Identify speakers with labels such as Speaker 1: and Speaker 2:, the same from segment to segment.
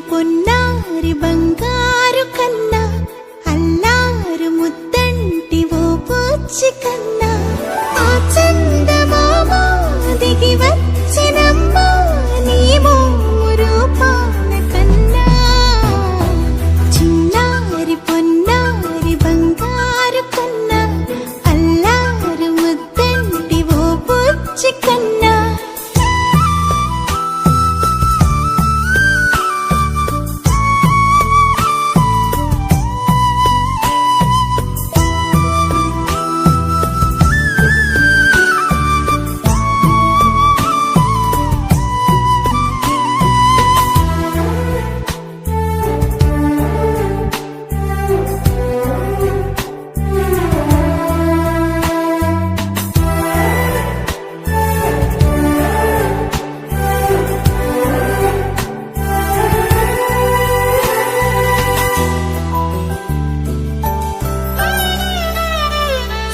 Speaker 1: పొన్నారి బంగారు కన్నా అల్లారు ముద్దంటి ఓ పూచి కన్నా ఆ చందమామ దిగి వచ్చినమ్మా నీ రూపాన కన్నా చిన్నారి పొన్నారి బంగారు కన్నా అల్లారు ముద్దంటి ఓ పూచి కన్నా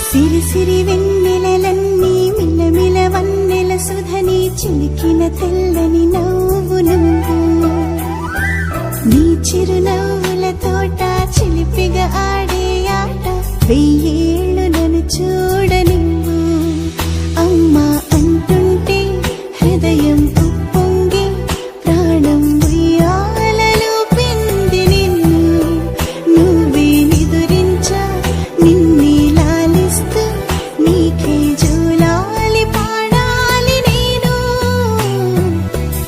Speaker 1: సిరి సిరి వెన్నెలలన్నీ మిలమిల వన్నెల సుధని చిలికిన తెల్లని నవ్వు నువ్వు నీ చిరునవ్వుల తోట చిలిపిగా ఆడే ఆట వెయ్యేళ్ళు నన్ను చూడ నువ్వు అమ్మా అంటుంటే హృదయం ఉప్పొంగి ప్రాణం ఉయ్యాలలో పిండి నిన్ను నువ్వే నిదురించా నిన్నే నీకే జోలాలి పాడాలి నేను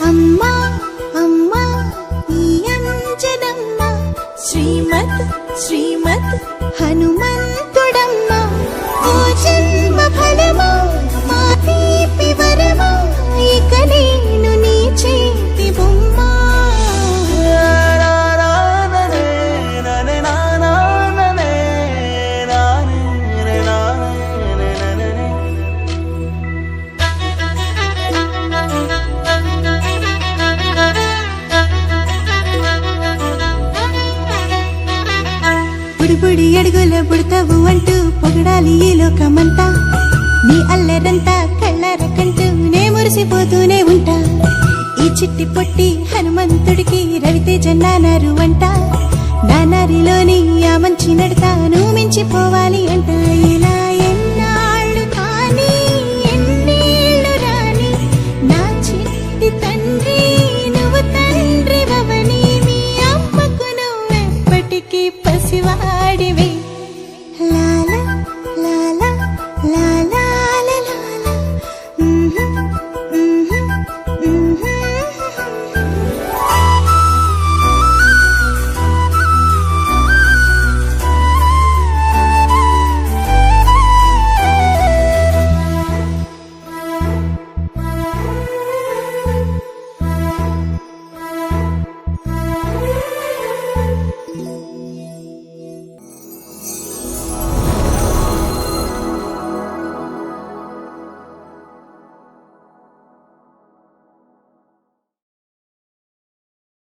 Speaker 1: అమ్మా అమ్మా ఈ అంజనమ్మ శ్రీమత్ శ్రీమత్ హనుమంతుడమ్మ ఓ జన్మ ఫలమా మా తీపి వరమా ఇక నేను నీ చేతి బొమ్మ బుడి అడుగుల బుడతావు అంటూ పొగడాలి ఈ లోకమంతా నీ అల్లరంతా కళ్ళరకంటూ నే మురిసిపోతూనే ఉంటా ఈ చిట్టి పొట్టి హనుమంతుడికి రవితేజ నానారు అంట నానారిలోని ఆ మంచి నడతా నువ్వు మించిపోవాలి అంట ఎలా